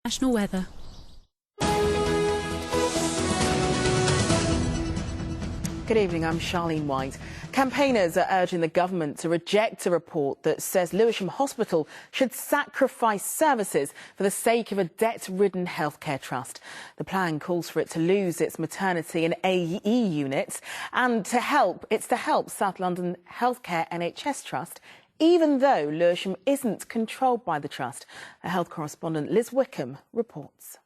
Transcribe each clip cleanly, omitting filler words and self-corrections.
National weather. Good evening, I'm Charlene White. Campaigners are urging the government to reject a report that says Lewisham Hospital should sacrifice services for the sake of a debt-ridden healthcare trust. The plan calls for it to lose its maternity and AE units and to help South London Healthcare NHS Trust, even though Lewisham isn't controlled by the trust. Our health correspondent Liz Wickham reports.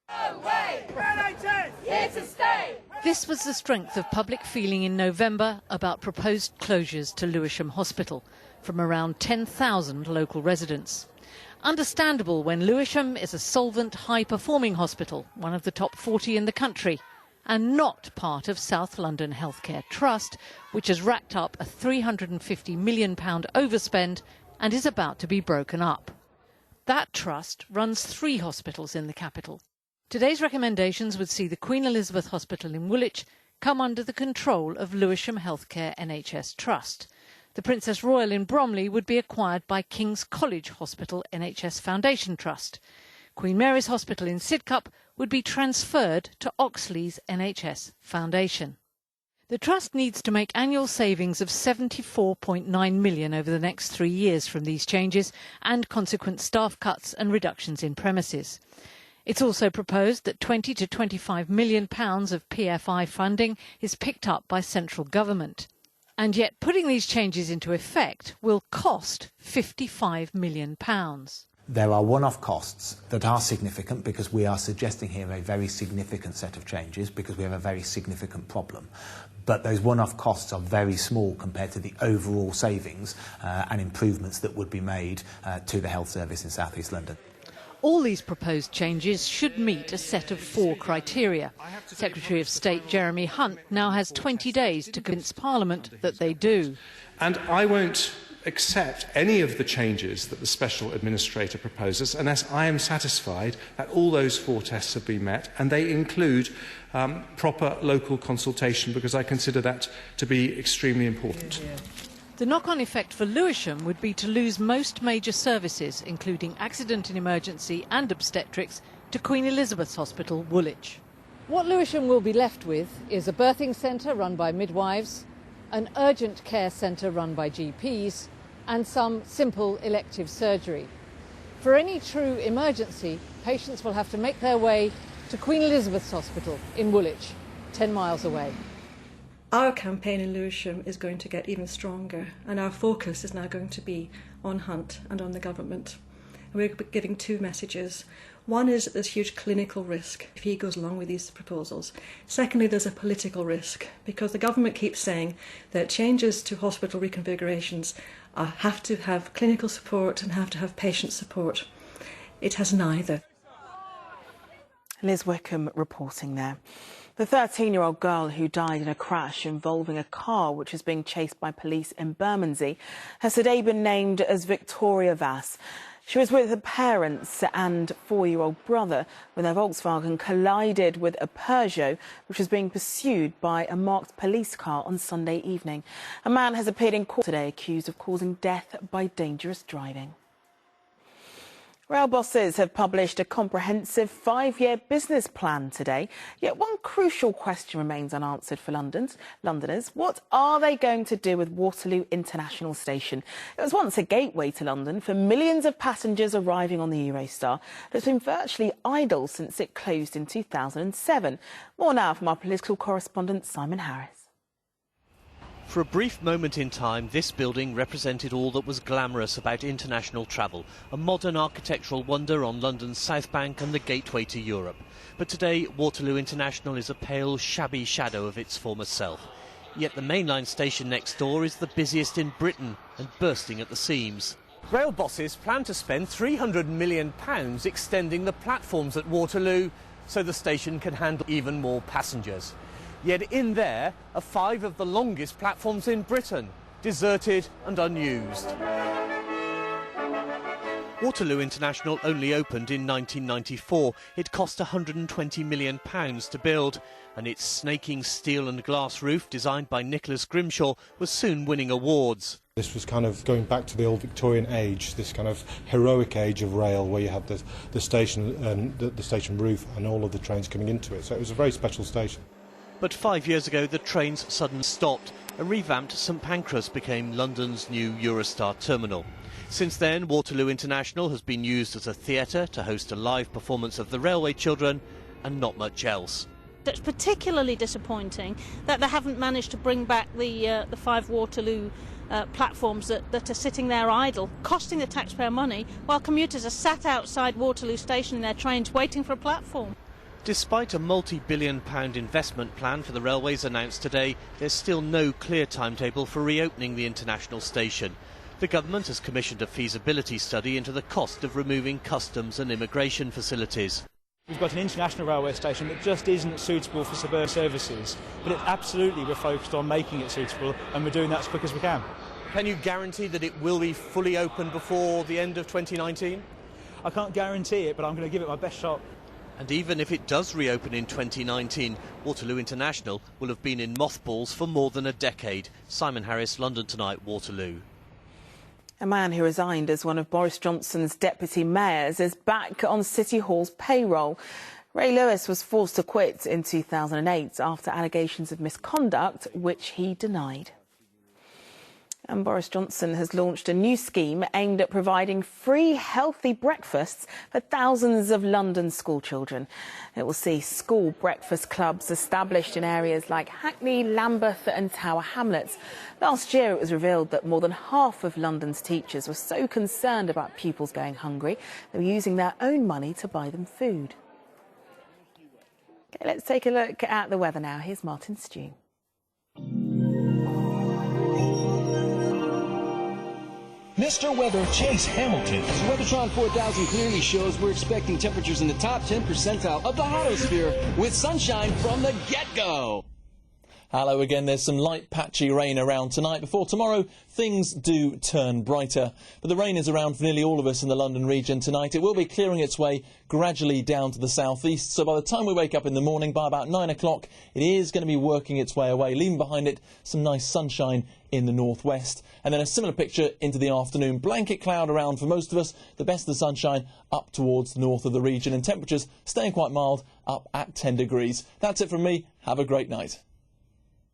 No way! NHS! Here to stay! This was the strength of public feeling in November about proposed closures to Lewisham Hospital from around 10,000 local residents. Understandable when Lewisham is a solvent, high-performing hospital, one of the top 40 in the country, and not part of South London Healthcare Trust, which has racked up a £350 million overspend and is about to be broken up. That trust runs 3 hospitals in the capital. Today's recommendations would see the Queen Elizabeth Hospital in Woolwich come under the control of Lewisham Healthcare NHS Trust. The Princess Royal in Bromley would be acquired by King's College Hospital NHS Foundation Trust. Queen Mary's Hospital in Sidcup would be transferred to Oxley's NHS Foundation. The Trust needs to make annual savings of £74.9 million over the next 3 years from these changes and consequent staff cuts and reductions in premises. It's also proposed that £20 to £25 million of PFI funding is picked up by central government. And yet putting these changes into effect will cost £55 million. There are one-off costs that are significant because we are suggesting here a very significant set of changes because we have a very significant problem. But those one-off costs are very small compared to the overall savings and improvements that would be made to the health service in South East London. All these proposed changes should meet a set of 4 criteria. Secretary of State Jeremy Hunt now has 20 days to convince Parliament that they do. And I won't accept any of the changes that the Special Administrator proposes unless I am satisfied that all those 4 tests have been met, and they include proper local consultation, because I consider that to be extremely important. The knock-on effect for Lewisham would be to lose most major services, including accident and emergency and obstetrics, to Queen Elizabeth's Hospital, Woolwich. What Lewisham will be left with is a birthing centre run by midwives, an urgent care centre run by GPs, and some simple elective surgery. For any true emergency, patients will have to make their way to Queen Elizabeth's Hospital in Woolwich, 10 miles away. Our campaign in Lewisham is going to get even stronger, and our focus is now going to be on Hunt and on the government. And we're giving 2 messages. One is that there's huge clinical risk if he goes along with these proposals. Secondly, there's a political risk, because the government keeps saying that changes to hospital reconfigurations have to have clinical support and have to have patient support. It has neither. Liz Wickham reporting there. The 13-year-old girl who died in a crash involving a car which is being chased by police in Bermondsey has today been named as Victoria Vass. She was with her parents and 4-year-old brother when their Volkswagen collided with a Peugeot which was being pursued by a marked police car on Sunday evening. A man has appeared in court today accused of causing death by dangerous driving. Rail bosses have published a comprehensive 5-year business plan today, yet one crucial question remains unanswered for Londoners. What are they going to do with Waterloo International Station? It was once a gateway to London for millions of passengers arriving on the Eurostar, but it's been virtually idle since it closed in 2007. More now from our political correspondent Simon Harris. For a brief moment in time, this building represented all that was glamorous about international travel, a modern architectural wonder on London's South Bank and the gateway to Europe. But today, Waterloo International is a pale, shabby shadow of its former self. Yet the mainline station next door is the busiest in Britain and bursting at the seams. Rail bosses plan to spend £300 million extending the platforms at Waterloo so the station can handle even more passengers. Yet in there are 5 of the longest platforms in Britain, deserted and unused. Waterloo International only opened in 1994. It cost £120 million to build, and its snaking steel and glass roof, designed by Nicholas Grimshaw, was soon winning awards. This was kind of going back to the old Victorian age, this kind of heroic age of rail, where you had the station the station roof and all of the trains coming into it. So it was a very special station. But 5 years ago, the trains suddenly stopped. A revamped St Pancras became London's new Eurostar terminal. Since then, Waterloo International has been used as a theatre to host a live performance of the Railway Children, and not much else. It's particularly disappointing that they haven't managed to bring back the 5 Waterloo platforms that are sitting there idle, costing the taxpayer money, while commuters are sat outside Waterloo Station in their trains waiting for a platform. Despite a multi-billion-pound investment plan for the railways announced today, there's still no clear timetable for reopening the international station. The government has commissioned a feasibility study into the cost of removing customs and immigration facilities. We've got an international railway station that just isn't suitable for suburban services, but absolutely we're focused on making it suitable, and we're doing that as quick as we can. Can you guarantee that it will be fully open before the end of 2019? I can't guarantee it, but I'm going to give it my best shot. And even if it does reopen in 2019, Waterloo International will have been in mothballs for more than a decade. Simon Harris, London Tonight, Waterloo. A man who resigned as one of Boris Johnson's deputy mayors is back on City Hall's payroll. Ray Lewis was forced to quit in 2008 after allegations of misconduct, which he denied. And Boris Johnson has launched a new scheme aimed at providing free, healthy breakfasts for thousands of London schoolchildren. It will see school breakfast clubs established in areas like Hackney, Lambeth and Tower Hamlets. Last year, it was revealed that more than half of London's teachers were so concerned about pupils going hungry, they were using their own money to buy them food. OK, let's take a look at the weather now. Here's Martin Stew. Mr. Weather, Chase Hamilton. Weathertron 4000 clearly shows we're expecting temperatures in the top 10 percentile of the hottosphere with sunshine from the get-go. Hello again. There's some light patchy rain around tonight. Before tomorrow, things do turn brighter. But the rain is around for nearly all of us in the London region tonight. It will be clearing its way gradually down to the southeast. So by the time we wake up in the morning, by about 9 o'clock, it is going to be working its way away, leaving behind it some nice sunshine in the northwest. And then a similar picture into the afternoon. Blanket cloud around for most of us. The best of the sunshine up towards the north of the region. And temperatures staying quite mild, up at 10 degrees. That's it from me. Have a great night.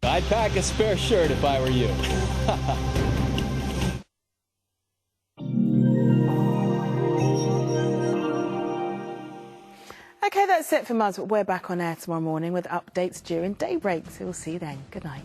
I'd pack a spare shirt if I were you. OK, that's it from us. We're back on air tomorrow morning with updates during daybreak. So we'll see you then. Good night.